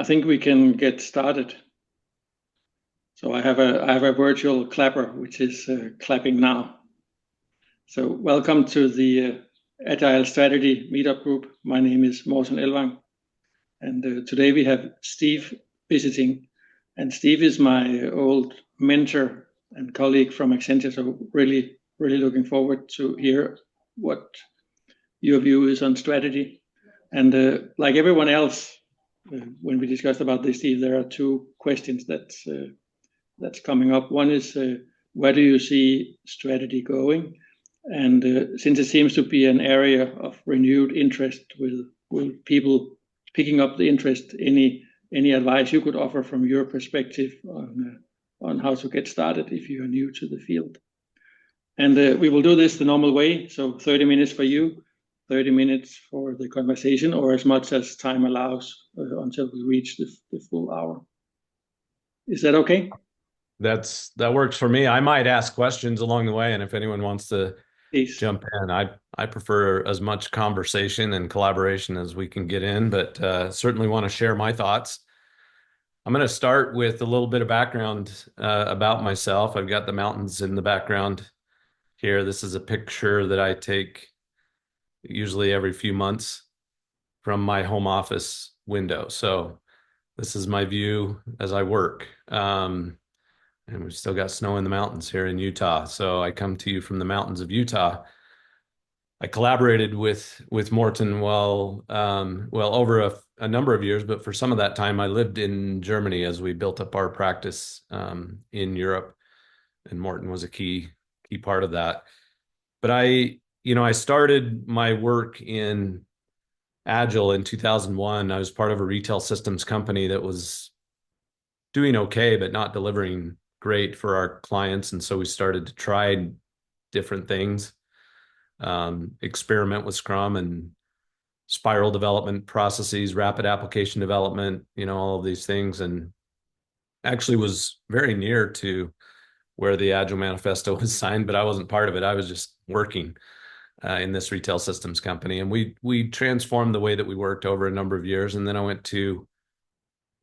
I think we can get started. So I have a virtual clapper which is clapping now. So welcome to the Agile Strategy Meetup group. My name is Morten Elvang, and today we have Steve visiting. And Steve is my old mentor and colleague from Accenture. So really looking forward to hear what your view is on strategy. And like everyone else, when we discussed about this, Steve, there are two questions that's coming up. One is where do you see strategy going? And since it seems to be an area of renewed interest with people picking up the interest, any advice you could offer from your perspective on how to get started if you are new to the field? And we will do this the normal way. So 30 minutes for you, 30 minutes for the conversation, or as much as time allows until we reach the full hour. Is that okay? That works for me. I might ask questions along the way, and if anyone wants to Please. jump in, I prefer as much conversation and collaboration as we can get in, but certainly want to share my thoughts. I'm going to start with a little bit of background about myself. I've got the mountains in the background here. This is a picture that I take usually every few months from my home office window. So this is my view as I work. And we've still got snow in the mountains here in Utah. So I come to you from the mountains of Utah. I collaborated with Morten well over a number of years, but for some of that time I lived in Germany as we built up our practice in Europe, and Morten was a key part of that. But I started my work in Agile in 2001. I was part of a retail systems company that was doing okay, but not delivering great for our clients. And so we started to try different things, experiment with Scrum and spiral development processes, rapid application development, all of these things. And actually was very near to where the Agile Manifesto was signed, but I wasn't part of it. I was just working in this retail systems company. And we transformed the way that we worked over a number of years. And then I went to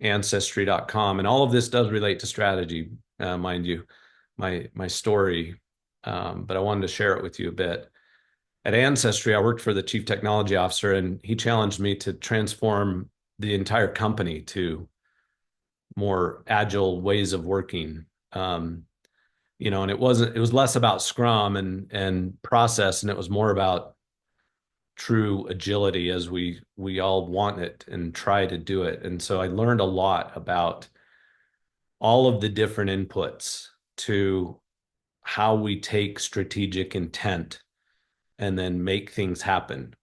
ancestry.com, and all of this does relate to strategy, mind you, my story, but I wanted to share it with you a bit. At Ancestry, I worked for the chief technology officer, and he challenged me to transform the entire company to more agile ways of working. And it was less about Scrum and process, and it was more about true agility as we all want it and try to do it. And so I learned a lot about all of the different inputs to how we take strategic intent and then make things happen,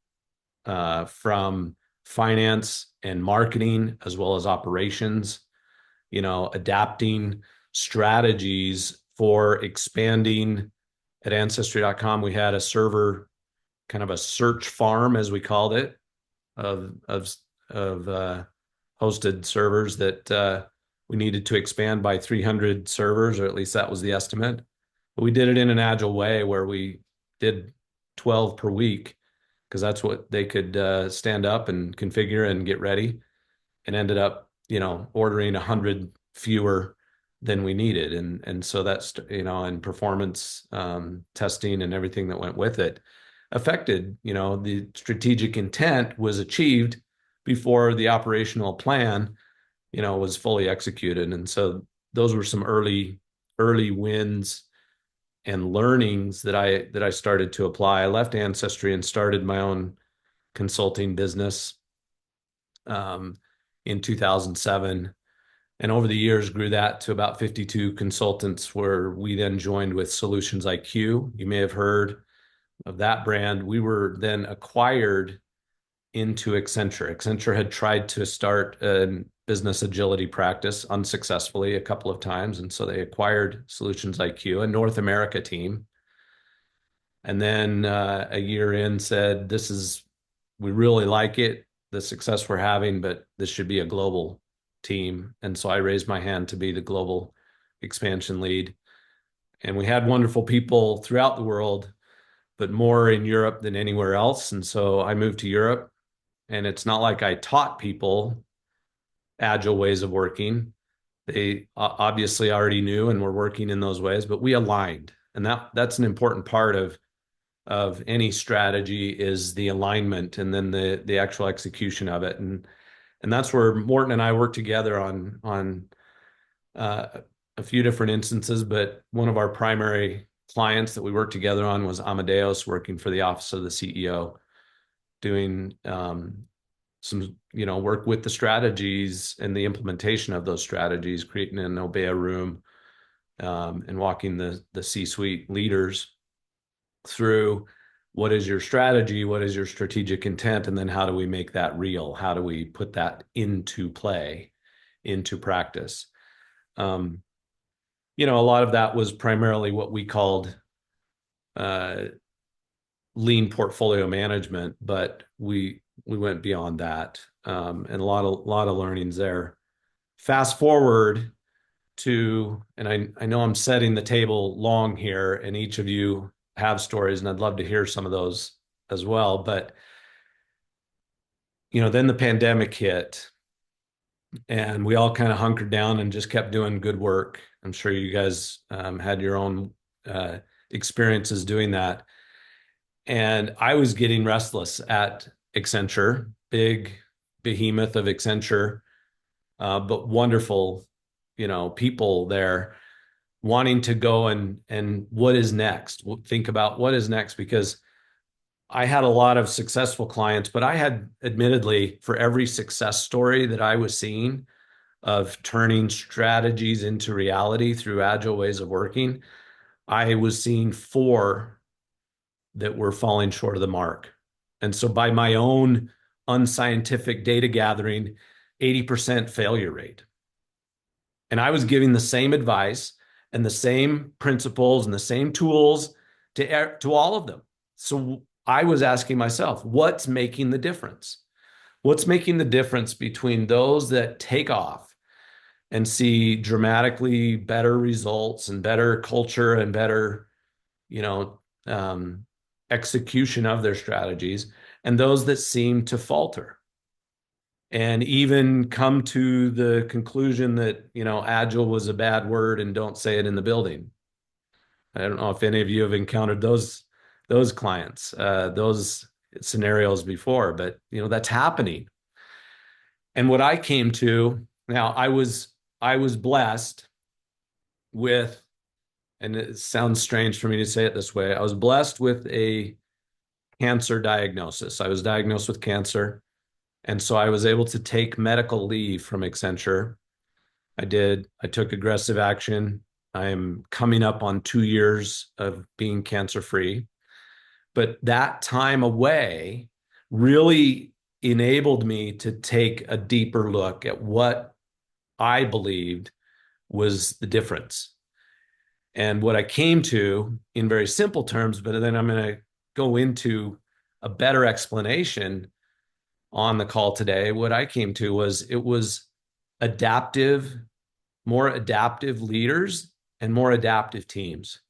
from finance and marketing as well as operations, adapting strategies for expanding. At ancestry.com, we had a server, kind of a search farm, as we called it, of hosted servers that we needed to expand by 300 servers, or at least that was the estimate. But we did it in an agile way where we did 12 per week because that's what they could stand up and configure and get ready, and ended up, ordering 100 fewer than we needed. And so that's, and performance testing and everything that went with it affected, the strategic intent was achieved before the operational plan, was fully executed. And so those were some early wins and learnings that I started to apply. I left Ancestry and started my own consulting business in 2007. And over the years grew that to about 52 consultants, where we then joined with Solutions IQ. You may have heard of that brand. We were then acquired into Accenture. Accenture had tried to start a business agility practice unsuccessfully a couple of times. And so they acquired Solutions IQ, a North America team. And then a year in said, we really like it, the success we're having, but this should be a global team. And so I raised my hand to be the global expansion lead. And we had wonderful people throughout the world, but more in Europe than anywhere else. And so I moved to Europe, and it's not like I taught people agile ways of working. They obviously already knew and were working in those ways, but we aligned. And that's an important part of any strategy is the alignment and then the actual execution of it. And that's where Morton and I worked together on uh, a few different instances, but one of our primary clients that we worked together on was Amadeus, working for the office of the CEO, doing some work with the strategies and the implementation of those strategies, creating an Obeya room, and walking the C-suite leaders through what is your strategy, what is your strategic intent, and then how do we make that real? How do we put that into play, into practice? A lot of that was primarily what we called uh, lean portfolio management, but we went beyond that, and a lot of learnings there. Fast forward to, and I know I'm setting the table long here, and each of you have stories, and I'd love to hear some of those as well. But then the pandemic hit, and we all kind of hunkered down and just kept doing good work. I'm sure you guys had your own experiences doing that. And I was getting restless at Accenture, big behemoth of Accenture, but wonderful, people there wanting to go and what is next? Think about what is next, because I had a lot of successful clients, but I had admittedly, for every success story that I was seeing of turning strategies into reality through agile ways of working, I was seeing four that were falling short of the mark. And so by my own unscientific data gathering, 80% failure rate. And I was giving the same advice and the same principles and the same tools to all of them. So I was asking myself, what's making the difference? What's making the difference between those that take off and see dramatically better results and better culture and better, you know, um, execution of their strategies, and those that seem to falter and even come to the conclusion that, agile was a bad word and don't say it in the building. I don't know if any of you have encountered those clients, those scenarios before, but that's happening. And what I came to now, I was blessed with, and it sounds strange for me to say it this way, I was blessed with a cancer diagnosis. I was diagnosed with cancer. And so I was able to take medical leave from Accenture. I did. I took aggressive action. I am coming up on 2 years of being cancer free. But that time away really enabled me to take a deeper look at what I believed was the difference. And what I came to in very simple terms, but then I'm going to go into a better explanation on the call today. What I came to was it was adaptive, more adaptive leaders and more adaptive teams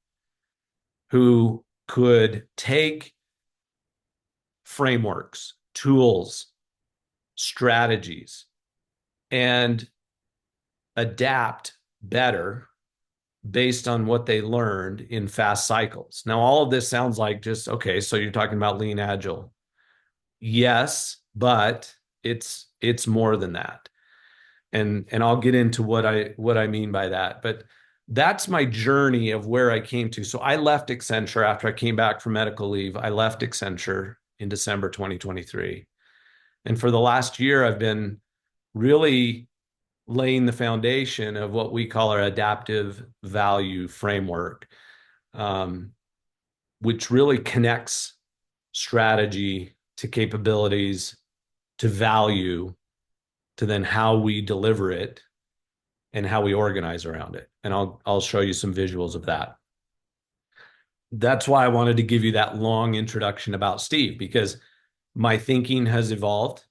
who could take frameworks, tools, strategies, and adapt better based on what they learned in fast cycles. Now, all of this sounds like just, okay, so you're talking about lean agile. Yes, but it's more than that. And I'll get into what I mean by that. But that's my journey of where I came to. So I left Accenture after I came back from medical leave. I left Accenture in December 2023. And for the last year, I've been really laying the foundation of what we call our adaptive value framework, which really connects strategy to capabilities to value to then how we deliver it and how we organize around it. And I'll show you some visuals of that. That's why I wanted to give you that long introduction about Steve, because my thinking has evolved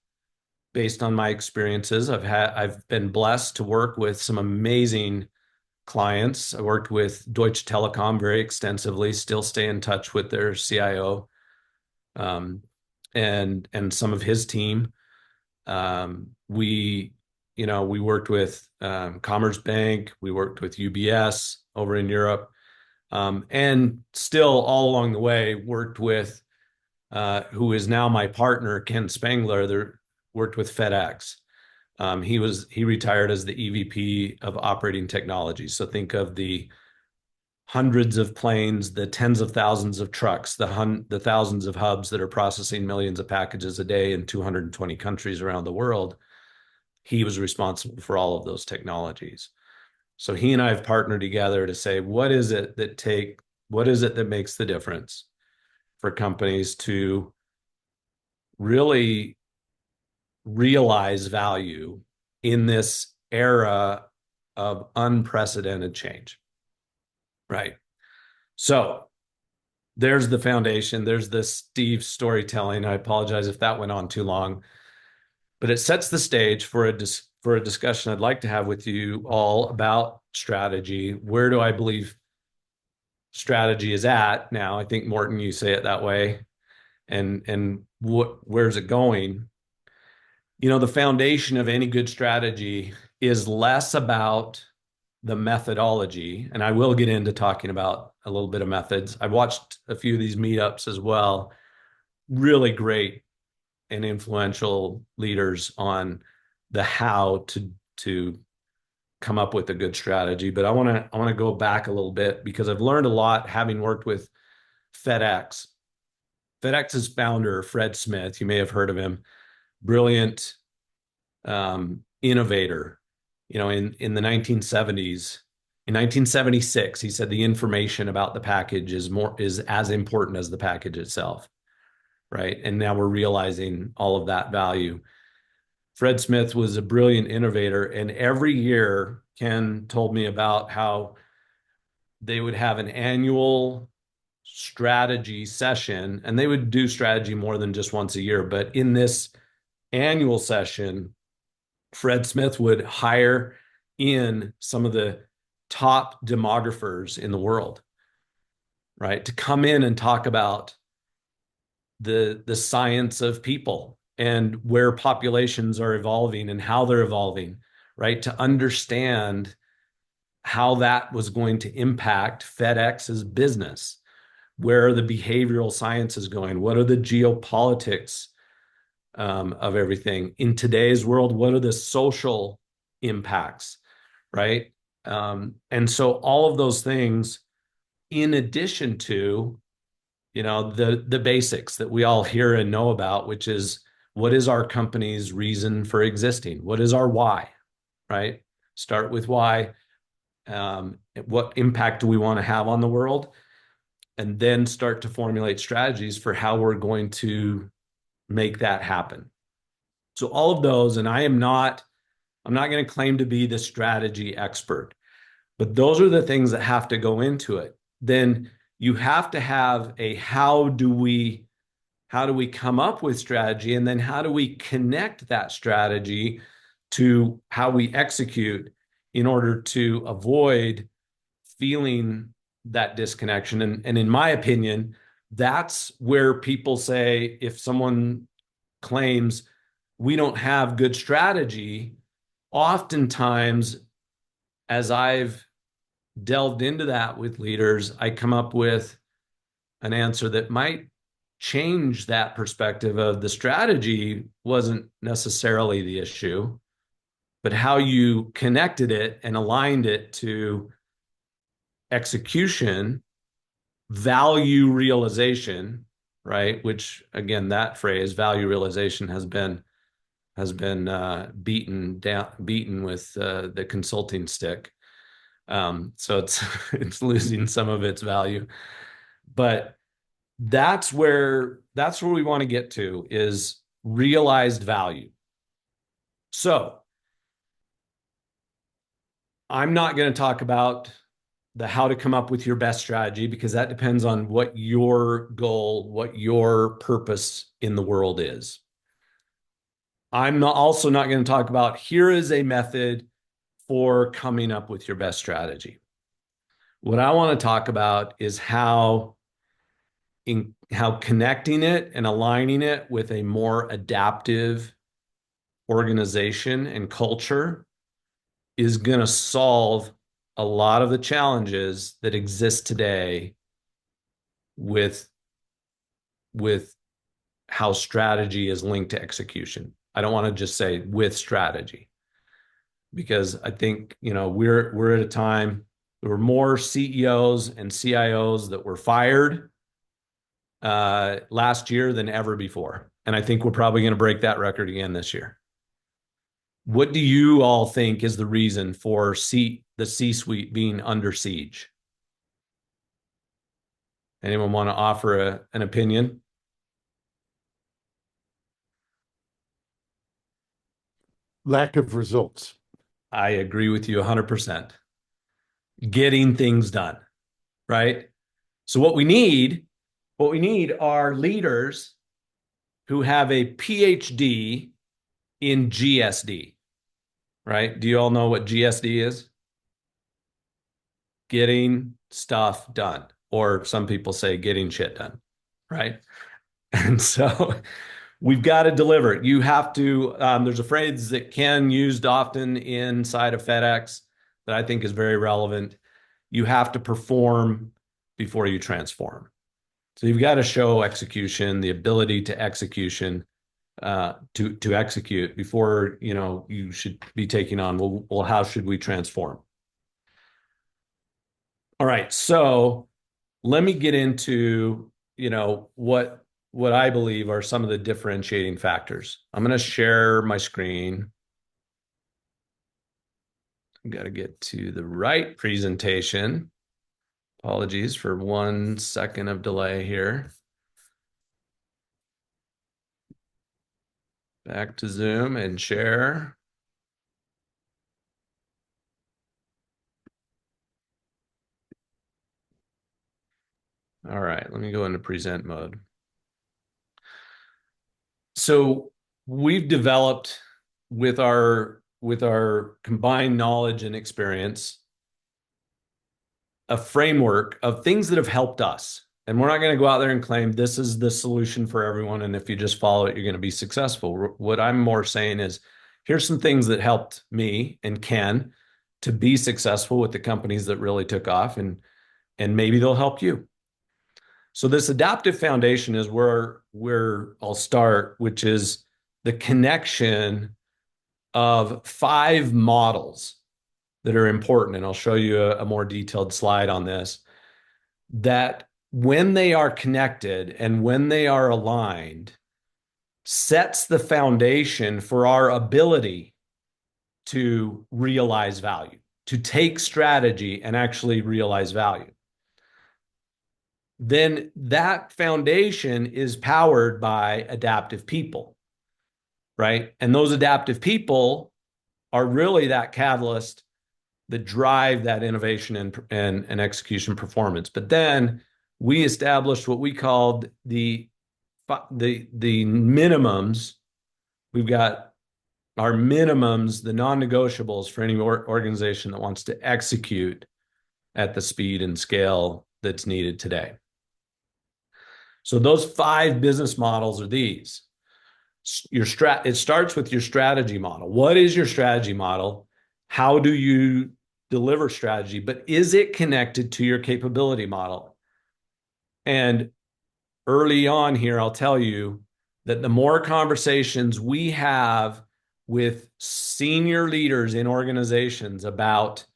based on my experiences. I've been blessed to work with some amazing clients. I worked with Deutsche Telekom very extensively, still stay in touch with their CIO, and some of his team. We we worked with Commerce Bank, we worked with UBS over in Europe, and still all along the way worked with who is now my partner, Ken Spangler. There worked with FedEx. He retired as the EVP of Operating Technology. So think of the hundreds of planes, the tens of thousands of trucks, the thousands of hubs that are processing millions of packages a day in 220 countries around the world. He was responsible for all of those technologies. So he and I have partnered together to say, what is it that makes the difference for companies to really realize value in this era of unprecedented change, right? So there's the foundation. There's the Steve storytelling. I apologize if that went on too long, but it sets the stage for a discussion I'd like to have with you all about strategy. Where do I believe strategy is at now? I think, Morten, you say it that way. And where's it going? The foundation of any good strategy is less about the methodology, and I will get into talking about a little bit of methods. I've watched a few of these meetups as well. Really great and influential leaders on the how to come up with a good strategy. But I want to go back a little bit because I've learned a lot having worked with FedEx. FedEx's founder, Fred Smith, you may have heard of him, brilliant innovator. In the 1970s, in 1976, he said the information about the package is as important as the package itself, right? And now we're realizing all of that value. Fred Smith was a brilliant innovator, and every year Ken told me about how they would have an annual strategy session, and they would do strategy more than just once a year. But in this annual session, Fred Smith would hire in some of the top demographers in the world, right, to come in and talk about the science of people and where populations are evolving and how they're evolving, right, to understand how that was going to impact FedEx's business. Where are the behavioral sciences going? What are the geopolitics of everything in today's world? What are the social impacts, right? And so all of those things, in addition to, the basics that we all hear and know about, which is what is our company's reason for existing? What is our why, right? Start with why. What impact do we want to have on the world? And then start to formulate strategies for how we're going to make that happen. So all of those, and I'm not going to claim to be the strategy expert, but those are the things that have to go into it. Then you have to have a how do we come up with strategy, and then how do we connect that strategy to how we execute in order to avoid feeling that disconnection. And in my opinion, that's where people say, if someone claims we don't have good strategy, oftentimes, as I've delved into that with leaders, I come up with an answer that might change that perspective of the strategy wasn't necessarily the issue, but how you connected it and aligned it to execution, value realization, right? Which, again, that phrase, value realization, has been beaten with the consulting stick. So it's losing some of its value. But that's where we want to get to, is realized value. So I'm not going to talk about the how to come up with your best strategy, because that depends on what your goal, what your purpose in the world is. I'm also not going to talk about here is a method for coming up with your best strategy. What I want to talk about is how connecting it and aligning it with a more adaptive organization and culture is going to solve a lot of the challenges that exist today with with how strategy is linked to execution. I don't want to just say with strategy, because I think, we're at a time there were more CEOs and CIOs that were fired last year than ever before. And I think we're probably going to break that record again this year. What do you all think is the reason for the C-suite being under siege? Anyone want to offer an opinion? Lack of results. I agree with you 100%. Getting things done, right? So what we need are leaders who have a PhD in GSD, right? Do you all know what GSD is? Getting stuff done, or some people say getting shit done, right? And so we've got to deliver. You have to, there's a phrase that Ken used often inside of FedEx that I think is very relevant. You have to perform before you transform. So you've got to show execution, the ability to execution, to execute before, you should be taking on, well, how should we transform? All right. So let me get into, what I believe are some of the differentiating factors. I'm going to share my screen. I've got to get to the right presentation. Apologies for 1 second of delay here. Back to Zoom and share. All right, let me go into present mode. So we've developed with our combined knowledge and experience a framework of things that have helped us. And we're not going to go out there and claim this is the solution for everyone, and if you just follow it, you're going to be successful. What I'm more saying is, here's some things that helped me and Ken to be successful with the companies that really took off, and maybe they'll help you. So this adaptive foundation is where I'll start, which is the connection of 5 models that are important. And I'll show you a more detailed slide on this, that when they are connected and when they are aligned, sets the foundation for our ability to realize value, to take strategy and actually realize value. Then that foundation is powered by adaptive people, right? And those adaptive people are really that catalyst that drive that innovation and execution performance. But then we established what we called the minimums. We've got our minimums, the non-negotiables for any organization that wants to execute at the speed and scale that's needed today. So those 5 business models are these. It starts with your strategy model. What is your strategy model? How do you deliver strategy? But is it connected to your capability model? And early on here, I'll tell you that the more conversations we have with senior leaders in organizations about,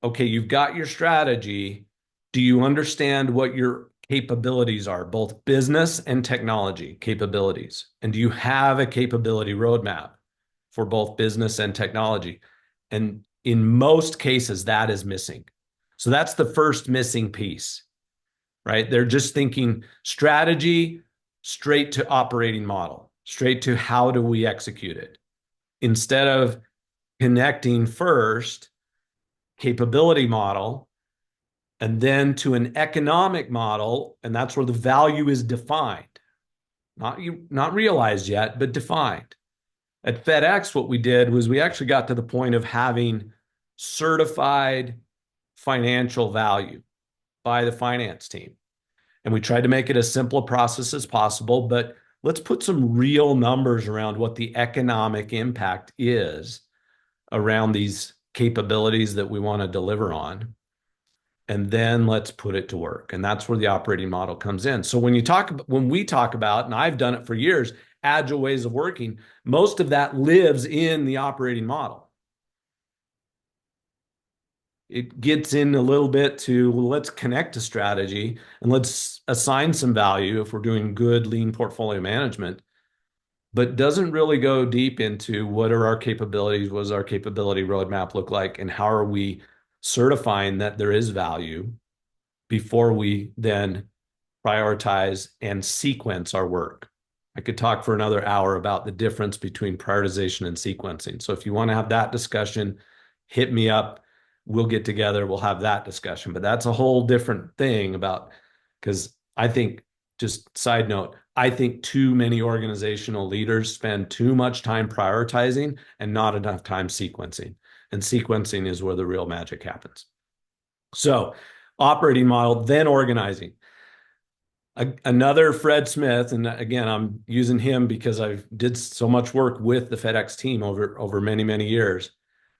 okay, you've got your strategy. Do you understand what your capabilities are, both business and technology capabilities? And do you have a capability roadmap for both business and technology? And in most cases, that is missing. So that's the first missing piece, right? They're just thinking strategy straight to operating model, straight to how do we execute it, instead of connecting first capability model and then to an economic model, and that's where the value is defined. Not realized yet, but defined. At FedEx, what we did was we actually got to the point of having certified financial value by the finance team. And we tried to make it as simple a process as possible, but let's put some real numbers around what the economic impact is around these capabilities that we want to deliver on. And then let's put it to work. And that's where the operating model comes in. So when we talk about, and I've done it for years, agile ways of working, most of that lives in the operating model. It gets in a little bit to, well, let's connect to strategy and let's assign some value if we're doing good lean portfolio management, but doesn't really go deep into what are our capabilities, what does our capability roadmap look like, and how are we certifying that there is value before we then prioritize and sequence our work. I could talk for another hour about the difference between prioritization and sequencing. So if you want to have that discussion, hit me up. We'll get together. We'll have that discussion. But that's a whole different thing about, because I think, just side note, I think too many organizational leaders spend too much time prioritizing and not enough time sequencing. And sequencing is where the real magic happens. So operating model, then organizing. Another Fred Smith, and again, I'm using him because I did so much work with the FedEx team over many, many years.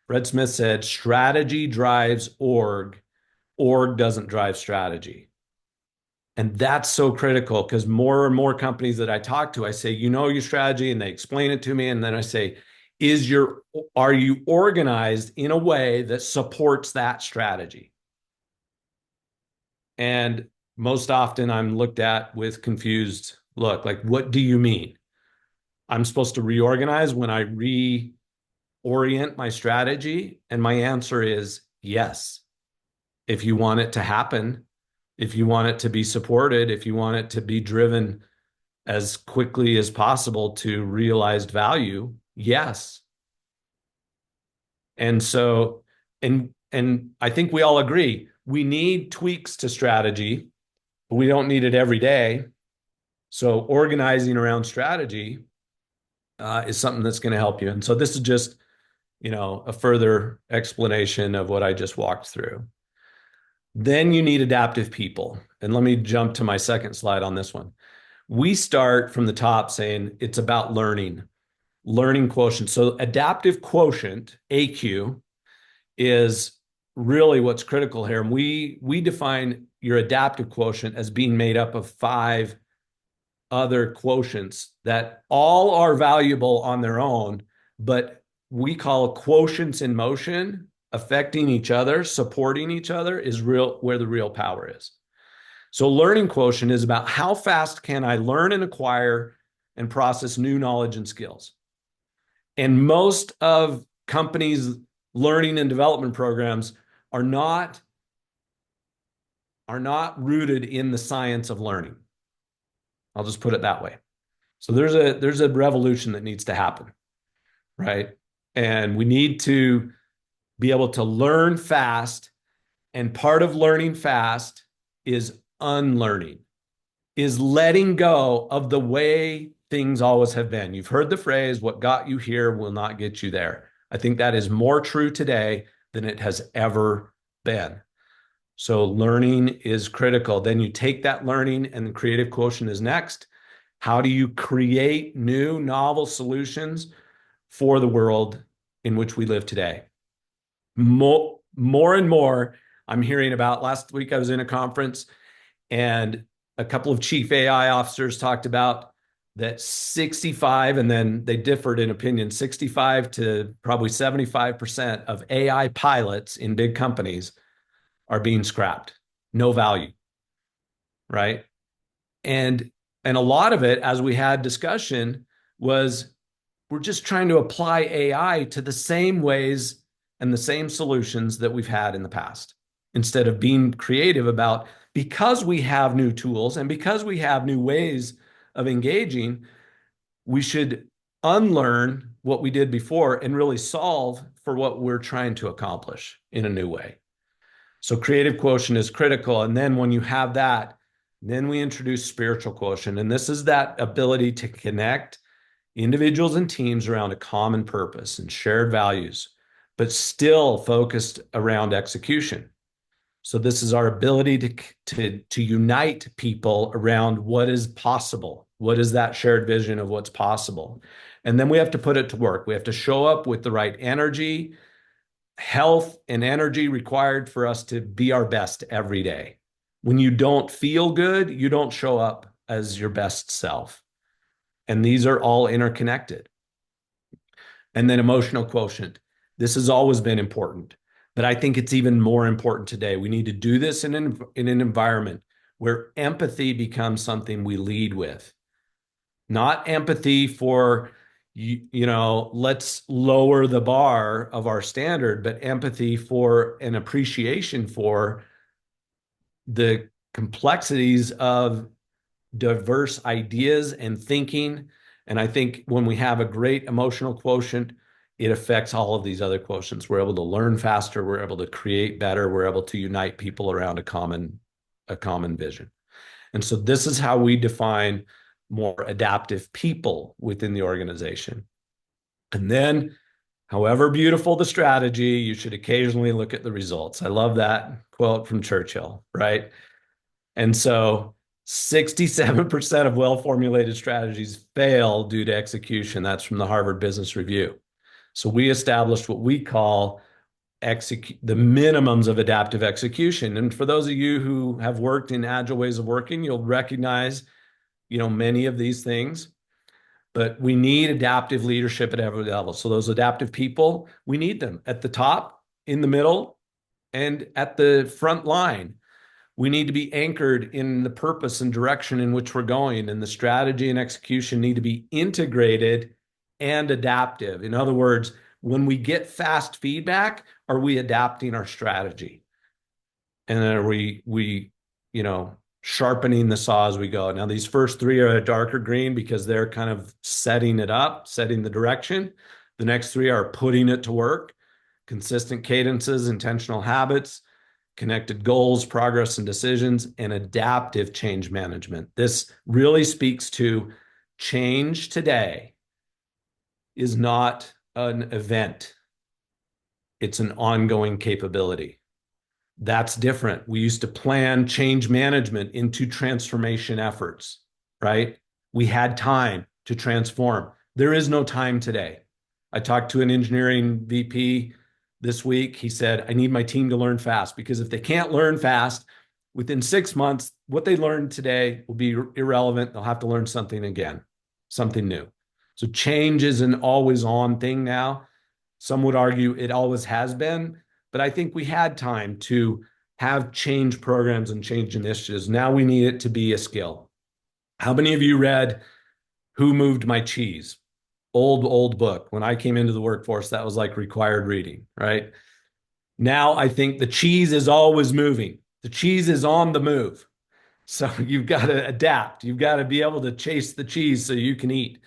Fred Smith said, strategy drives org doesn't drive strategy. And that's so critical because more and more companies that I talk to, I say, you know your strategy, and they explain it to me. And then I say, are you organized in a way that supports that strategy? And most often I'm looked at with confused look, like, what do you mean? I'm supposed to reorganize when I reorient my strategy? And my answer is yes. If you want it to happen, if you want it to be supported, if you want it to be driven as quickly as possible to realized value, yes. And so, and I think we all agree, we need tweaks to strategy, but we don't need it every day. So organizing around strategy is something that's going to help you. And so this is just, a further explanation of what I just walked through. Then you need adaptive people. And let me jump to my second slide on this one. We start from the top saying it's about learning quotient. So adaptive quotient, AQ, is really what's critical here. And we define your adaptive quotient as being made up of 5 other quotients that all are valuable on their own, but we call quotients in motion, affecting each other, supporting each other, is where the real power is. So learning quotient is about how fast can I learn and acquire and process new knowledge and skills. And most of companies' learning and development programs are not rooted in the science of learning. I'll just put it that way. So there's a revolution that needs to happen, right? And we need to be able to learn fast. And part of learning fast is unlearning, is letting go of the way things always have been. You've heard the phrase, what got you here will not get you there. I think that is more true today than it has ever been. So learning is critical. Then you take that learning, and the creative quotient is next. How do you create new, novel solutions for the world in which we live today? More and more, I'm hearing about. Last week I was in a conference, and a couple of chief AI officers talked about that 65, and then they differed in opinion, 65 to probably 75% of AI pilots in big companies are being scrapped. No value, right? And a lot of it, as we had discussion, was we're just trying to apply AI to the same ways and the same solutions that we've had in the past, instead of being creative about, because we have new tools and because we have new ways of engaging, we should unlearn what we did before and really solve for what we're trying to accomplish in a new way. So creative quotient is critical. And then when you have that, then we introduce spiritual quotient. And this is that ability to connect individuals and teams around a common purpose and shared values, but still focused around execution. So this is our ability to unite people around what is possible, What is that shared vision of what's possible? And then we have to put it to work. We have to show up with the right energy, health, and energy required for us to be our best every day. When you don't feel good, you don't show up as your best self. And these are all interconnected. And then emotional quotient. This has always been important, but I think it's even more important today. We need to do this in an environment where empathy becomes something we lead with. Not empathy for, let's lower the bar of our standard, but empathy for an appreciation for the complexities of diverse ideas and thinking. And I think when we have a great emotional quotient, it affects all of these other quotients. We're able to learn faster. We're able to create better. We're able to unite people around a common vision. And so this is how we define more adaptive people within the organization. And then, however beautiful the strategy, you should occasionally look at the results. I love that quote from Churchill, right? And so 67% of well-formulated strategies fail due to execution. That's from the Harvard Business Review. So we established what we call the minimums of adaptive execution. And for those of you who have worked in agile ways of working, you'll recognize, many of these things. But we need adaptive leadership at every level. So those adaptive people, we need them at the top, in the middle, and at the front line. We need to be anchored in the purpose and direction in which we're going, and the strategy and execution need to be integrated and adaptive. In other words, when we get fast feedback, are we adapting our strategy? And then are we sharpening the saw as we go? Now, these first three are a darker green because they're kind of setting it up, setting the direction. The next three are putting it to work: consistent cadences, intentional habits, connected goals, progress and decisions, and adaptive change management. This really speaks to change today is not an event. It's an ongoing capability. That's different. We used to plan change management into transformation efforts, right? We had time to transform. There is no time today. I talked to an engineering VP this week. He said, I need my team to learn fast, because if they can't learn fast, within 6 months, what they learned today will be irrelevant. They'll have to learn something again, something new. So change is an always on thing now. Some would argue it always has been, but I think we had time to have change programs and change initiatives. Now we need it to be a skill. How many of you read Who Moved My Cheese? Old book. When I came into the workforce, that was like required reading, right? Now I think the cheese is always moving. The cheese is on the move. So you've got to adapt. You've got to be able to chase the cheese so you can eat.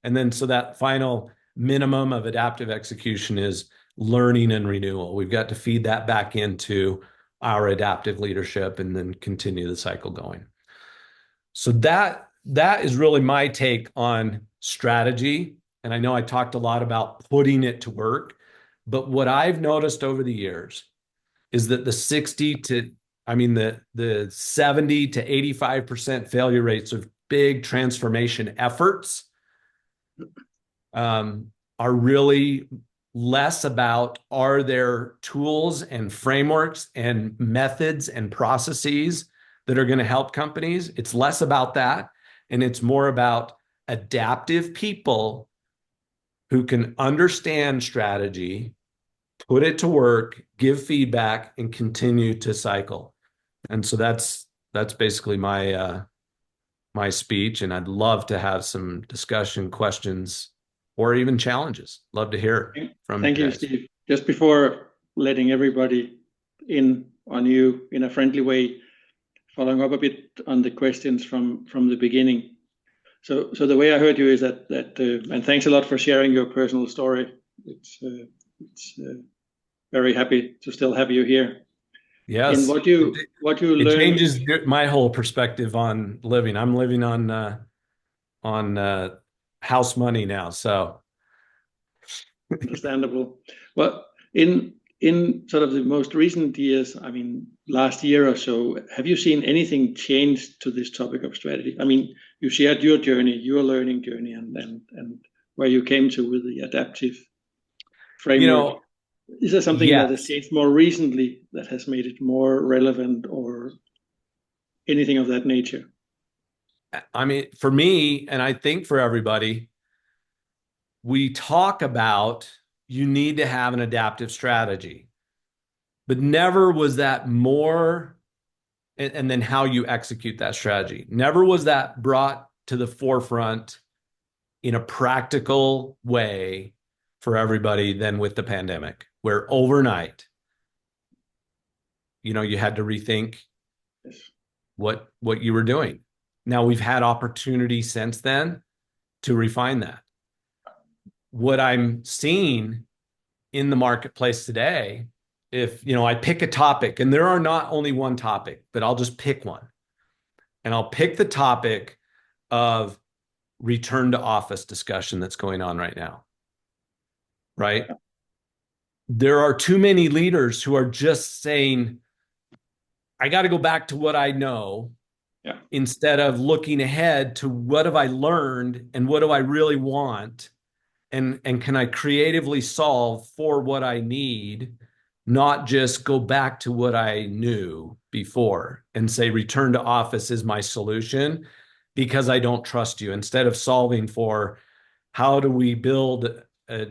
And then so that final minimum of adaptive execution is learning and renewal. We've got to feed that back into our adaptive leadership and then continue the cycle going. So that is really my take on strategy. And I know I talked a lot about putting it to work, but what I've noticed over the years is that the 70 to 85% failure rates of big transformation efforts are really less about, are there tools and frameworks and methods and processes that are going to help companies? It's less about that. And it's more about adaptive people who can understand strategy, put it to work, give feedback, and continue to cycle. And so that's basically my speech. And I'd love to have some discussion, questions, or even challenges. Love to hear from you guys. Thank you, Steve. Just before letting everybody in on you in a friendly way, following up a bit on the questions from the beginning. So the way I heard you is that and thanks a lot for sharing your personal story. It's very happy to still have you here. Yes. And what you learned, it changes my whole perspective on living. I'm living on house money now, so understandable. Well, in sort of the most recent years, I mean, last year or so, have you seen anything change to this topic of strategy? I mean, you shared your journey, your learning journey, and where you came to with the adaptive framework. Is there something that has changed more recently that has made it more relevant or anything of that nature? I mean, for me, and I think for everybody, we talk about you need to have an adaptive strategy, but never was that more, and then how you execute that strategy. Never was that brought to the forefront in a practical way for everybody than with the pandemic, where overnight, you had to rethink what you were doing. Now we've had opportunity since then to refine that. What I'm seeing in the marketplace today, if I pick a topic, and there are not only one topic, but I'll just pick one, and I'll pick the topic of return to office discussion that's going on right now, right? There are too many leaders who are just saying, I got to go back to what I know, instead of looking ahead to what have I learned and what do I really want, and can I creatively solve for what I need, not just go back to what I knew before and say return to office is my solution because I don't trust you, instead of solving for how do we build a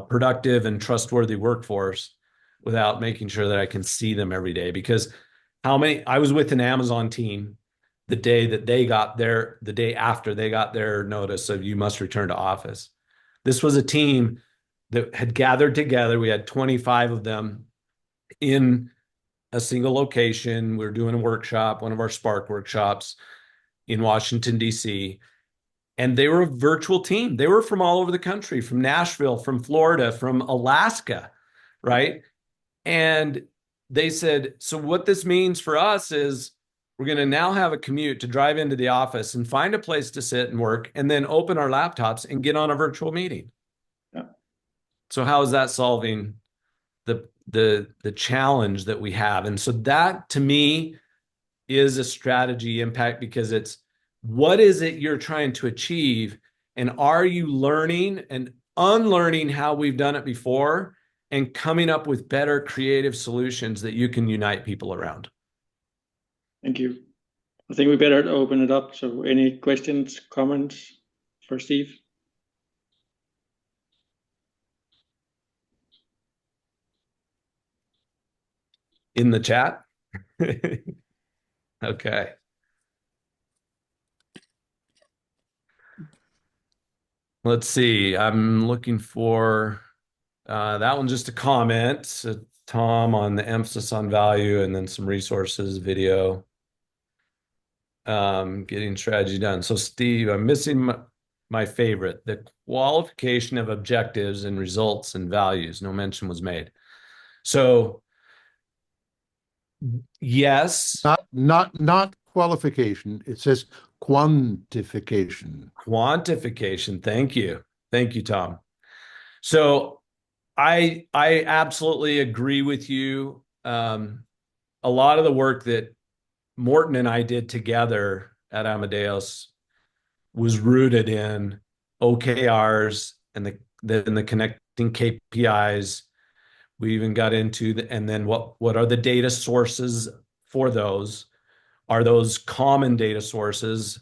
productive and trustworthy workforce without making sure that I can see them every day. Because I was with an Amazon team the day after they got their notice of you must return to office. This was a team that had gathered together. We had 25 of them in a single location. We were doing a workshop, one of our Spark workshops in Washington, D.C., and they were a virtual team. They were from all over the country, from Nashville, from Florida, from Alaska, right? And they said, so what this means for us is we're going to now have a commute to drive into the office and find a place to sit and work, and then open our laptops and get on a virtual meeting. Yeah. So how is that solving the challenge that we have? And so that, to me, is a strategy impact, because it's what is it you're trying to achieve, and are you learning and unlearning how we've done it before and coming up with better creative solutions that you can unite people around. Thank you. I think we better open it up. So any questions, comments for Steve? In the chat? Okay. Let's see. I'm looking for that one, just a comment, Tom, on the emphasis on value, and then some resources, video, getting strategy done. So Steve, I'm missing my favorite, the qualification of objectives and results and values. No mention was made. So yes. Not qualification. It says quantification. Quantification. Thank you. Thank you, Tom. So I absolutely agree with you. A lot of the work that Morten and I did together at Amadeus was rooted in OKRs and the connecting KPIs. We even got into and then what are the data sources for those? Are those common data sources,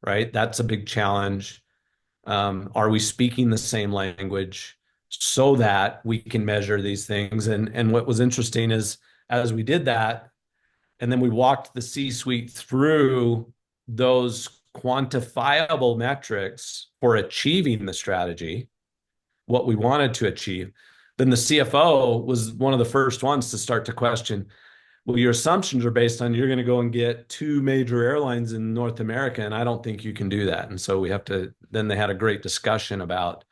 right? That's a big challenge. Are we speaking the same language so that we can measure these things? And what was interesting is, as we did that, and then we walked the C-suite through those quantifiable metrics for achieving the strategy, what we wanted to achieve, then the CFO was one of the first ones to start to question, well, your assumptions are based on you're going to go and get 2 major airlines in North America, and I don't think you can do that. And so then they had a great discussion about,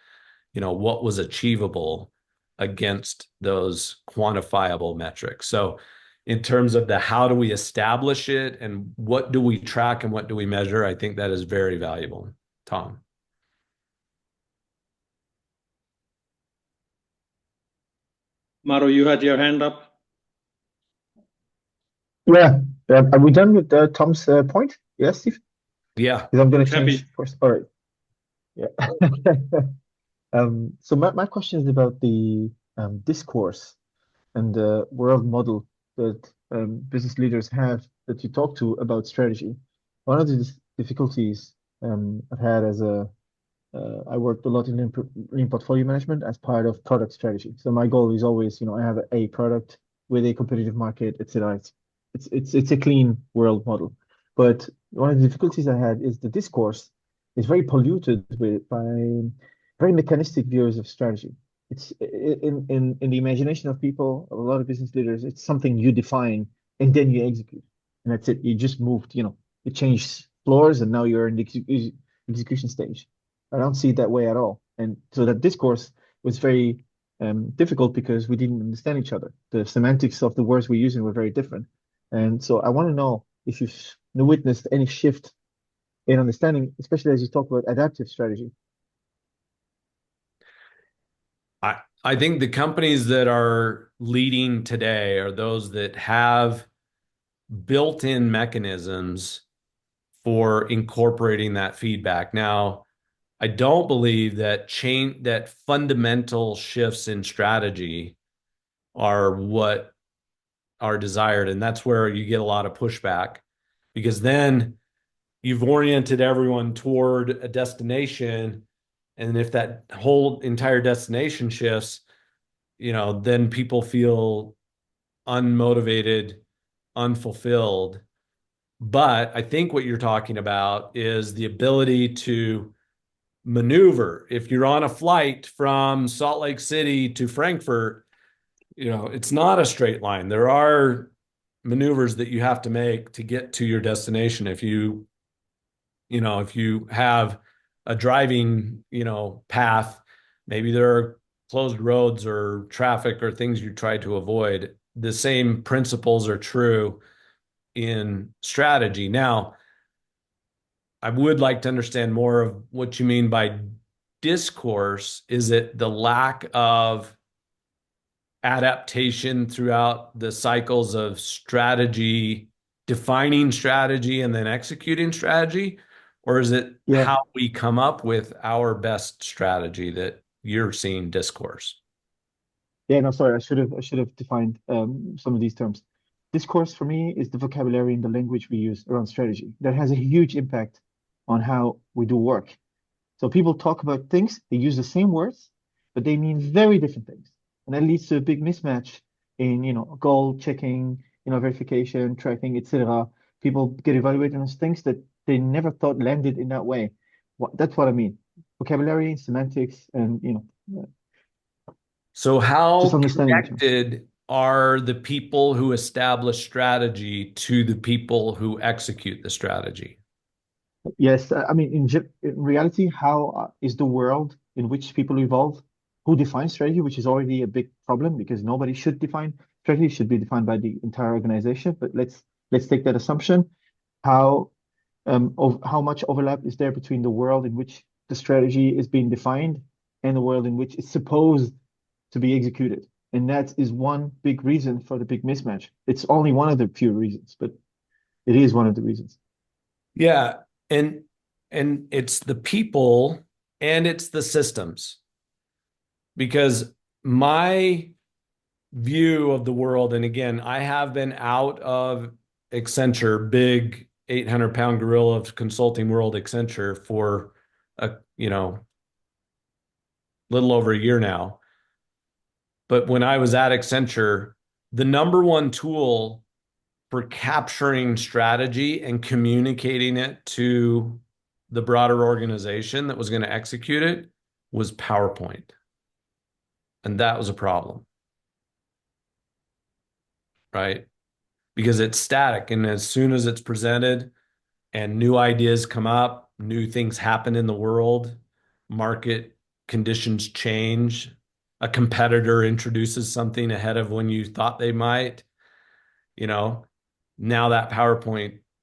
what was achievable against those quantifiable metrics. So in terms of how do we establish it and what do we track and what do we measure, I think that is very valuable. Tom. Maru, you had your hand up. Yeah. Are we done with Tom's point? Yes, Steve? Yeah. Because I'm going to change Happy. first. All right. Yeah. So my question is about the discourse and the world model that business leaders have that you talk to about strategy. One of the difficulties I've had as a I worked a lot in lean portfolio management as part of product strategy. So my goal is always, I have a product with a competitive market, etc. It's a clean world model. But one of the difficulties I had is the discourse is very polluted by very mechanistic views of strategy. It's in the imagination of people, a lot of business leaders, it's something you define and then you execute. And that's it. You just moved, you changed floors and now you're in the execution stage. I don't see it that way at all. And so that discourse was very difficult because we didn't understand each other. The semantics of the words we're using were very different. And so I want to know if you've witnessed any shift in understanding, especially as you talk about adaptive strategy. I think the companies that are leading today are those that have built-in mechanisms for incorporating that feedback. Now, I don't believe that fundamental shifts in strategy are what are desired, and that's where you get a lot of pushback, because then you've oriented everyone toward a destination, and if that whole entire destination shifts, then people feel unmotivated, unfulfilled. But I think what you're talking about is the ability to maneuver. If you're on a flight from Salt Lake City to Frankfurt, it's not a straight line. There are maneuvers that you have to make to get to your destination. If you have a driving, path, maybe there are closed roads or traffic or things you try to avoid. The same principles are true in strategy. Now, I would like to understand more of what you mean by discourse. Is it the lack of adaptation throughout the cycles of strategy, defining strategy and then executing strategy? Or is it Yeah, how we come up with our best strategy that you're seeing discourse? yeah, no, sorry, I should have defined some of these terms. Discourse for me is the vocabulary and the language we use around strategy. That has a huge impact on how we do work. So people talk about things, they use the same words, but they mean very different things. And that leads to a big mismatch in, goal checking, verification, tracking, etc. People get evaluated on things that they never thought landed in that way. That's what I mean. Vocabulary, semantics, and, So, just how understanding the terms. connected are the people who establish strategy to the people who execute the strategy? Yes, I mean, in reality, how is the world in which people evolve? Who defines strategy, which is already a big problem because nobody should define strategy, should be defined by the entire organization. But let's take that assumption. How how much overlap is there between the world in which the strategy is being defined and the world in which it's supposed to be executed? And that is one big reason for the big mismatch. It's only one of the few reasons, but it is one of the reasons. Yeah, and it's the people and it's the systems, because my view of the world, and again, I have been out of Accenture, big 800-pound gorilla of consulting world, Accenture, for a little over a year now. But when I was at Accenture, the number one tool for capturing strategy and communicating it to the broader organization that was going to execute it was PowerPoint. And that was a problem, right? Because it's static. And as soon as it's presented and new ideas come up, new things happen in the world, market conditions change, a competitor introduces something ahead of when you thought they might, you know, now that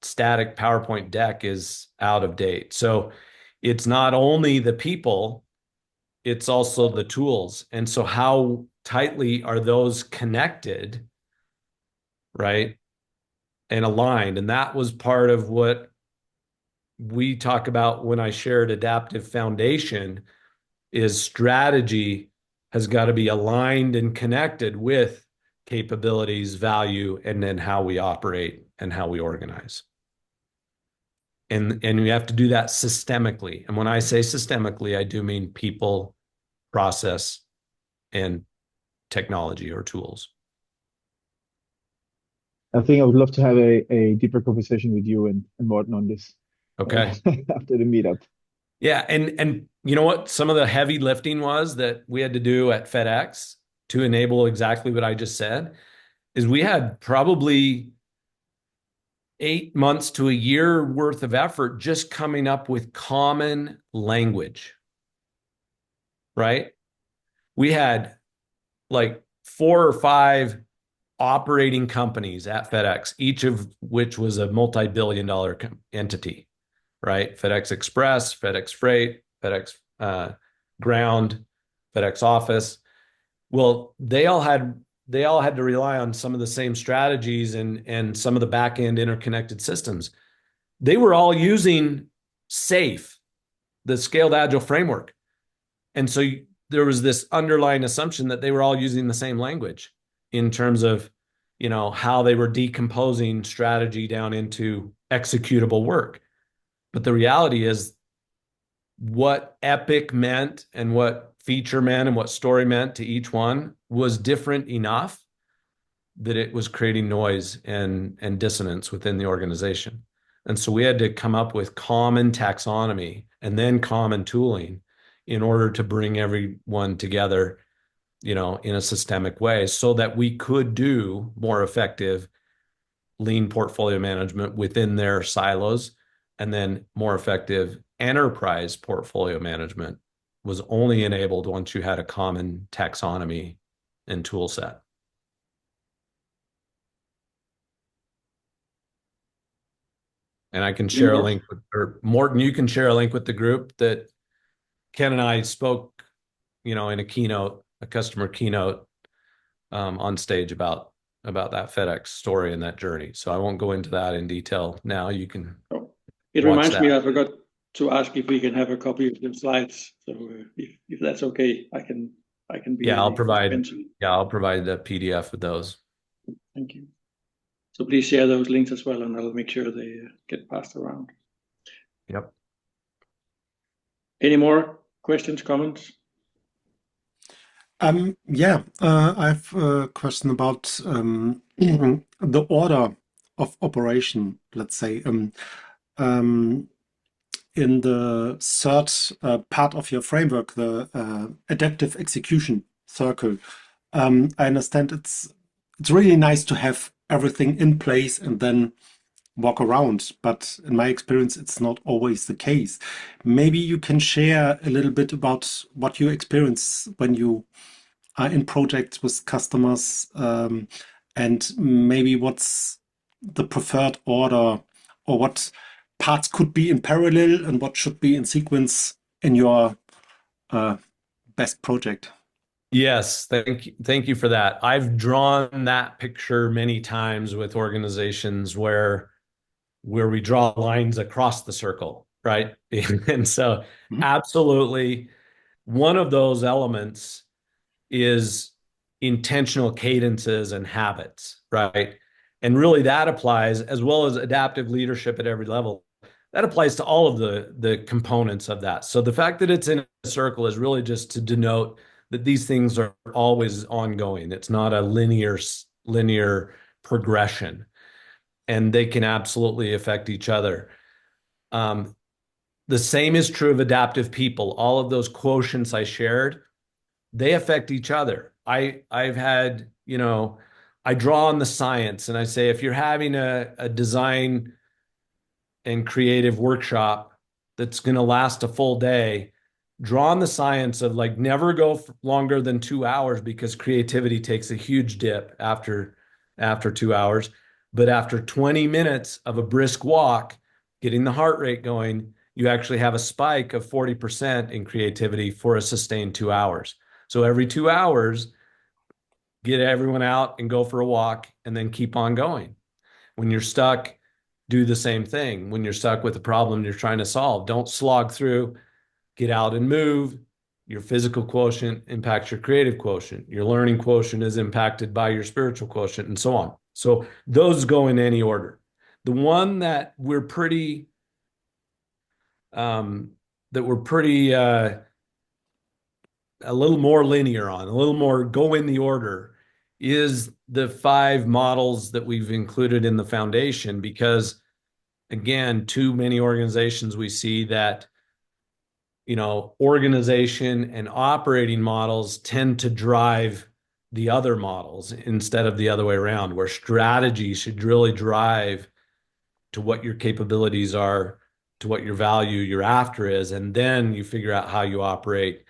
static PowerPoint deck is out of date. So it's not only the people, it's also the tools. And so how tightly are those connected, right? And aligned. And that was part of what we talk about when I shared adaptive foundation is strategy has got to be aligned and connected with capabilities, value, and then how we operate and how we organize. And we have to do that systemically. And when I say systemically, I do mean people, process, and technology or tools. I think I would love to have a deeper conversation with you and Morten on this Okay. after the meetup. Yeah, and you know what? Some of the heavy lifting was that we had to do at FedEx to enable exactly what I just said is we had probably 8 months to a year worth of effort just coming up with common language, right? We had like 4 or 5 operating companies at FedEx, each of which was a multi-billion-dollar entity, right? FedEx Express, FedEx Freight, FedEx Ground, FedEx Office. Well, they all had to rely on some of the same strategies and some of the back end interconnected systems. They were all using SAFe, the Scaled Agile framework, and so there was this underlying assumption that they were all using the same language in terms of, you know, how they were decomposing strategy down into executable work. But the reality is what epic meant and what feature meant and what story meant to each one was different enough that it was creating noise and dissonance within the organization. And so we had to come up with common taxonomy and then common tooling in order to bring everyone together, you know, in a systemic way so that we could do more effective lean portfolio management within their silos, and then more effective enterprise portfolio management was only enabled once you had a common taxonomy and tool set. And I can share a link with, or Morten, you can share a link with the group that Ken and I spoke, you know, in a keynote, a customer keynote on stage about that FedEx story and that journey. So I won't go into that in detail now. You can. It reminds me, I forgot to ask if we can have a copy of the slides. So if that's okay, I can be. Yeah, I'll provide the PDF with those. Thank you. So please share those links as well, and I'll make sure they get passed around. Yep. Any more questions, comments? Yeah, I have a question about the order of operation, let's say. In the third part of your framework, the adaptive execution circle, I understand it's really nice to have everything in place and then walk around, but in my experience, it's not always the case. Maybe you can share a little bit about what you experience when you are in projects with customers, and maybe what's the preferred order, or what parts could be in parallel and what should be in sequence in your best project. Yes, thank you for that. I've drawn that picture many times with organizations where we draw lines across the circle, right? And so absolutely one of those elements is intentional cadences and habits, right? And really that applies, as well as adaptive leadership at every level. That applies to all of the components of that. So the fact that it's in a circle is really just to denote that these things are always ongoing. It's not a linear progression, and they can absolutely affect each other. The same is true of adaptive people. All of those quotients I shared, they affect each other. I've had, you know, I draw on the science and I say, if you're having a design and creative workshop that's going to last a full day, draw on the science of like never go longer than 2 hours, because creativity takes a huge dip after 2 hours. But after 20 minutes of a brisk walk, getting the heart rate going, you actually have a spike of 40% in creativity for a sustained 2 hours. So every 2 hours, get everyone out and go for a walk and then keep on going. When you're stuck, do the same thing. When you're stuck with a problem you're trying to solve, don't slog through, get out and move. Your physical quotient impacts your creative quotient. Your learning quotient is impacted by your spiritual quotient, and so on. So those go in any order. The one that we're pretty a little more linear on, a little more go in the order, is the 5 models that we've included in the foundation, because again, too many organizations we see that, organization and operating models tend to drive the other models instead of the other way around, where strategy should really drive to what your capabilities are, to what your value you're after is, and then you figure out how you operate,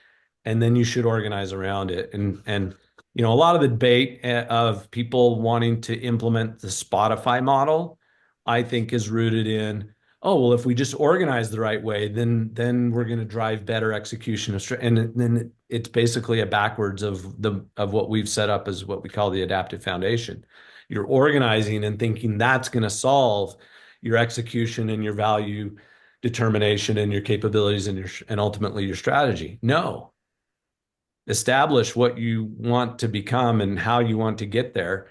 and then you should organize around it. And a lot of the debate of people wanting to implement the Spotify model, I think, is rooted in, oh, well, if we just organize the right way, then we're going to drive better execution. And then it's basically a backwards of what we've set up as what we call the adaptive foundation. You're organizing and thinking that's going to solve your execution and your value determination and your capabilities and ultimately your strategy. No. Establish what you want to become and how you want to get there,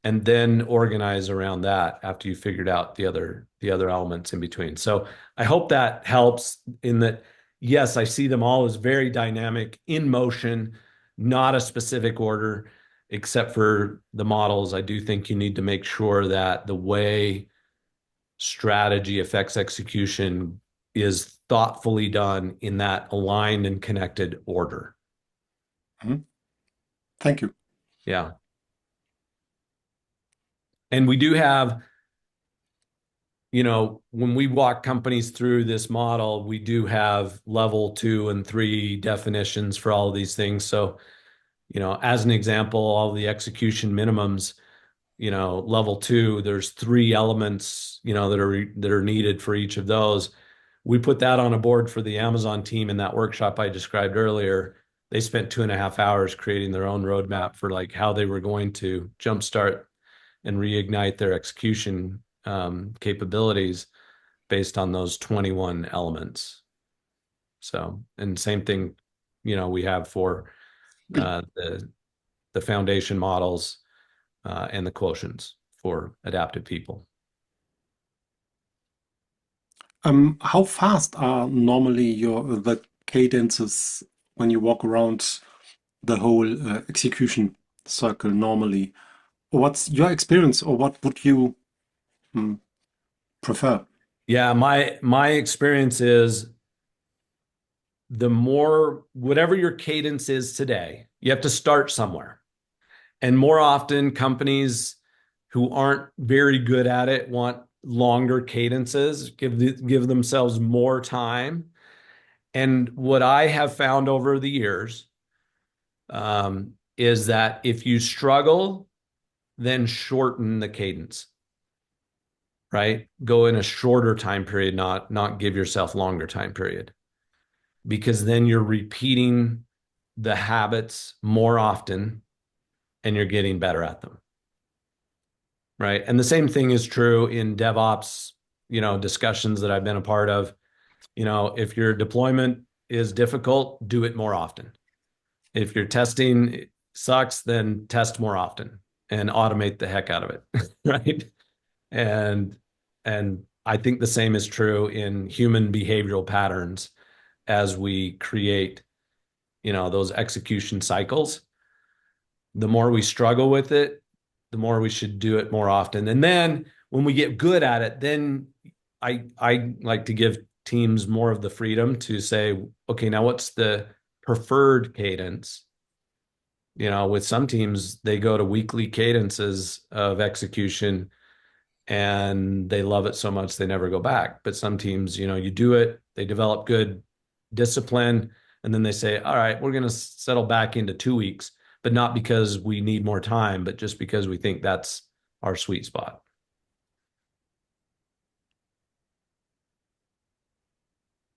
and then organize around that after you figured out the other elements in between. So I hope that helps, in that, yes, I see them all as very dynamic, in motion, not a specific order, except for the models. I do think you need to make sure that the way strategy affects execution is thoughtfully done in that aligned and connected order. Mm-hmm. Thank you. Yeah. And we do have, when we walk companies through this model, we do have level 2 and 3 definitions for all of these things. So, as an example, all the execution minimums, level 2, there's 3 elements, that are needed for each of those. We put that on a board for the Amazon team in that workshop I described earlier. They spent 2.5 hours creating their own roadmap for how they were going to jumpstart and reignite their execution capabilities based on those 21 elements. So, and same thing, we have for the foundation models and the quotients for adaptive people. How fast are normally the cadences when you walk around the whole execution circle normally? What's your experience, or what would you prefer? Yeah, my experience is, the more, whatever your cadence is today, you have to start somewhere. And more often, companies who aren't very good at it want longer cadences, give themselves more time. And what I have found over the years is that if you struggle, then shorten the cadence, right? Go in a shorter time period, not give yourself longer time period, because then you're repeating the habits more often and you're getting better at them. Right. And the same thing is true in DevOps, discussions that I've been a part of. If your deployment is difficult, do it more often. If your testing sucks, then test more often and automate the heck out of it. Right. And I think the same is true in human behavioral patterns as we create, those execution cycles. The more we struggle with it, the more we should do it more often. And then when we get good at it, then I like to give teams more of the freedom to say, okay, now what's the preferred cadence? With some teams, they go to weekly cadences of execution and they love it so much they never go back. But some teams, you do it, they develop good discipline, and then they say, all right, we're going to settle back into 2 weeks. But not because we need more time, but just because we think that's our sweet spot.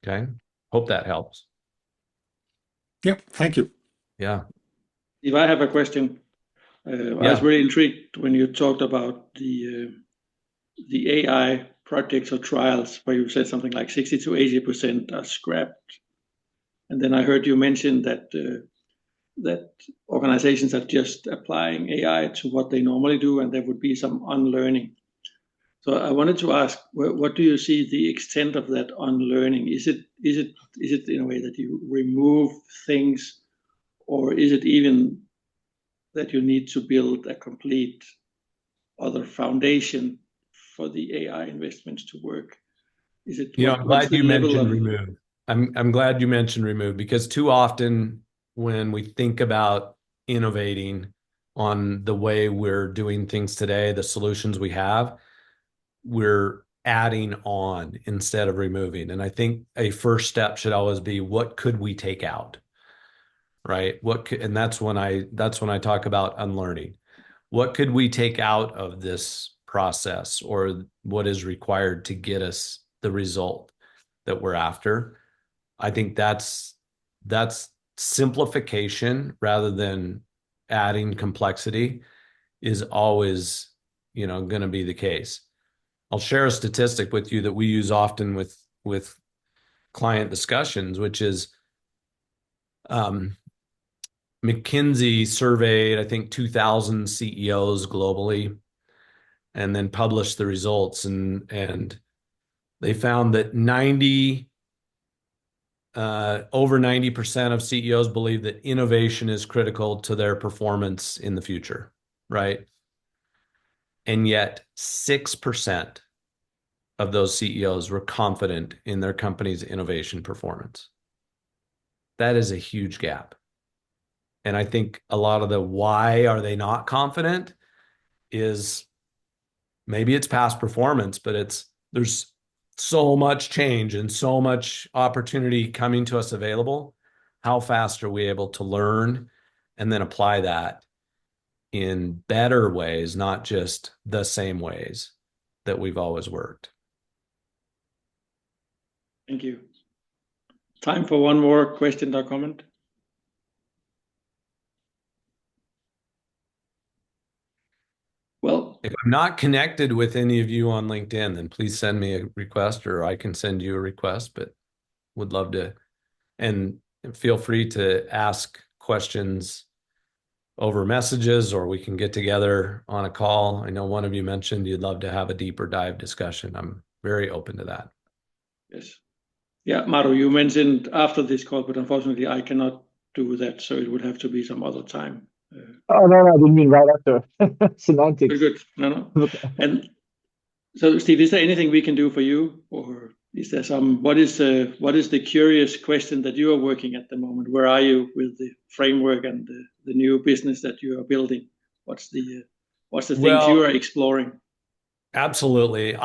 Okay. Hope that helps. Yep. Thank you. Yeah. If I have a question, I was really intrigued when you talked about the AI projects or trials where you said something like 60 to 80% are scrapped. And then I heard you mention that that organizations are just applying AI to what they normally do, and there would be some unlearning. So I wanted to ask, what do you see the extent of that unlearning? Is it in a way that you remove things, or is it even that you need to build a complete other foundation for the AI investments to work? Is it I'm glad you mentioned remove. I'm glad you mentioned remove, because too often when we think about innovating on the way we're doing things today, the solutions we have, we're adding on instead of removing. And I think a first step should always be, what could we take out? Right? And that's when I talk about unlearning. What could we take out of this process, or what is required to get us the result that we're after? I think that's simplification rather than adding complexity is always, going to be the case. I'll share a statistic with you that we use often with client discussions, which is McKinsey surveyed, I think, 2,000 CEOs globally, and then published the results, and they found that over 90% of CEOs believe that innovation is critical to their performance in the future, right? And yet 6% of those CEOs were confident in their company's innovation performance. That is a huge gap. And I think a lot of the why are they not confident is maybe it's past performance, but there's so much change and so much opportunity coming to us available. How fast are we able to learn and then apply that in better ways, not just the same ways that we've always worked? Thank you. Time for one more question or comment. Well, if I'm not connected with any of you on LinkedIn, then please send me a request, or I can send you a request, but would love to. And feel free to ask questions over messages, or we can get together on a call. I know one of you mentioned you'd love to have a deeper dive discussion. I'm very open to that. Yes. Yeah, Maru, you mentioned after this call, but unfortunately I cannot do that, so it would have to be some other time. Oh, no, I didn't mean right after. Semantics. Very good. No. And so, Steve, is there anything we can do for you, or is there what is the curious question that you are working at the moment? Where are you with the framework and the new business that you are building? What's the things you are exploring? Absolutely.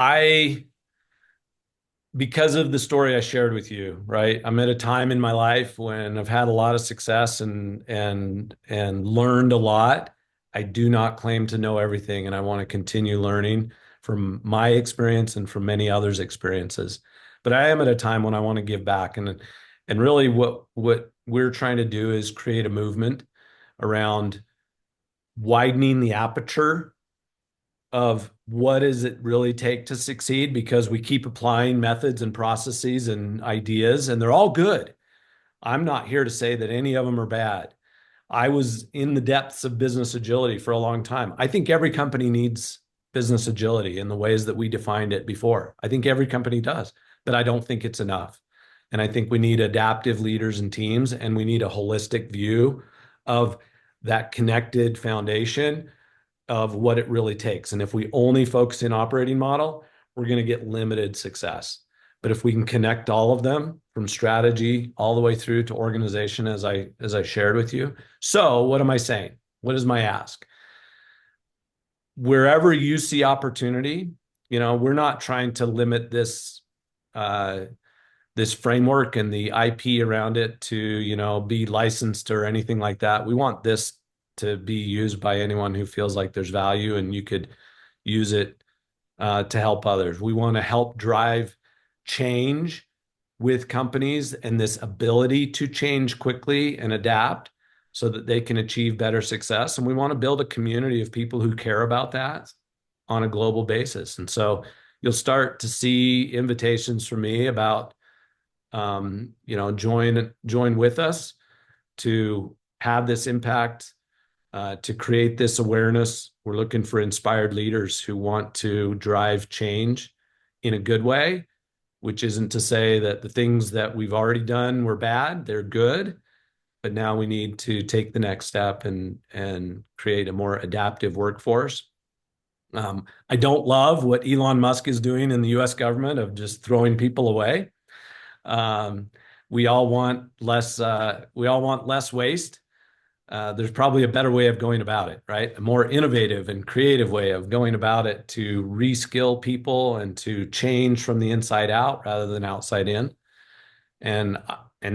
Because of the story I shared with you, right? I'm at a time in my life when I've had a lot of success and learned a lot. I do not claim to know everything, and I want to continue learning from my experience and from many others' experiences. But I am at a time when I want to give back, and really what we're trying to do is create a movement around widening the aperture of what does it really take to succeed, because we keep applying methods and processes and ideas, and they're all good. I'm not here to say that any of them are bad. I was in the depths of business agility for a long time. I think every company needs business agility in the ways that we defined it before. I think every company does, but I don't think it's enough. And I think we need adaptive leaders and teams, and we need a holistic view of that connected foundation of what it really takes. And if we only focus in operating model, we're going to get limited success. But if we can connect all of them from strategy all the way through to organization, as I shared with you. So what am I saying? What is my ask? Wherever you see opportunity, we're not trying to limit this framework and the IP around it to, be licensed or anything like that. We want this to be used by anyone who feels like there's value and you could use it to help others. We want to help drive change with companies and this ability to change quickly and adapt so that they can achieve better success. And we want to build a community of people who care about that on a global basis. And so, you'll start to see invitations from me about, join with us to have this impact, to create this awareness. We're looking for inspired leaders who want to drive change in a good way, which isn't to say that the things that we've already done were bad. They're good, but now we need to take the next step and create a more adaptive workforce. I don't love what Elon Musk is doing in the US government of just throwing people away. We all want less waste. There's probably a better way of going about it, right? A more innovative and creative way of going about it to reskill people and to change from the inside out rather than outside in. And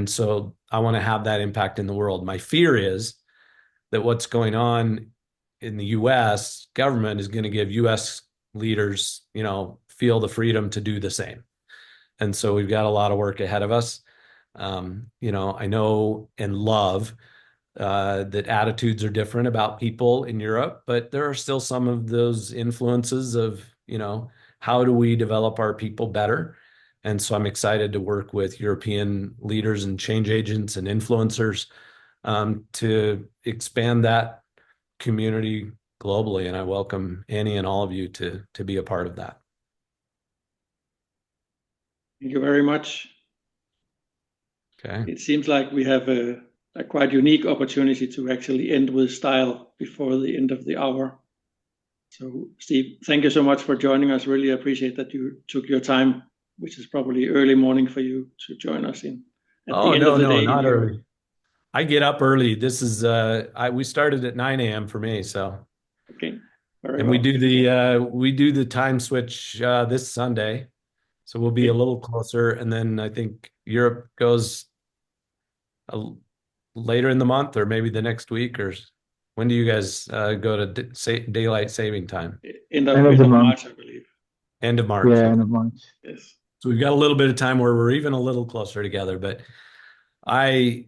so I want to have that impact in the world. My fear is that what's going on in the US government is going to give US leaders, feel the freedom to do the same. And so we've got a lot of work ahead of us. I know and love that attitudes are different about people in Europe, but there are still some of those influences of, how do we develop our people better? And so I'm excited to work with European leaders and change agents and influencers to expand that community globally. And I welcome Annie and all of you to be a part of that. Thank you very much. Okay. It seems like we have a quite unique opportunity to actually end with style before the end of the hour. So Steve, thank you so much for joining us. Really appreciate that you took your time, which is probably early morning for you, to join us at the end of the day. Not early. I get up early. This is we started at 9 a.m. for me, so. Okay. Very and well. we do the time switch this Sunday, so we'll be a little closer. And then I think Europe goes later in the month, or maybe the next week. Or when do you guys go to daylight saving time? End of March, I believe. End of March. Yeah, okay. end of March. Yes. So we've got a little bit of time where we're even a little closer together. But I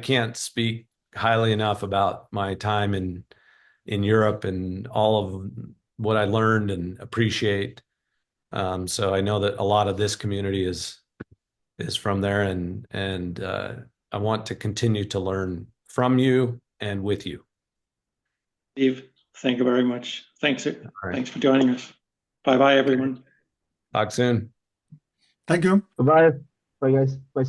can't speak highly enough about my time in Europe and all of what I learned and appreciate. So I know that a lot of this community is from there, and I want to continue to learn from you and with you. Steve, thank you very much. Thanks. Right. Thanks for joining us. Bye-bye, everyone. Talk soon. Thank you. Bye-bye. Bye, guys. Bye.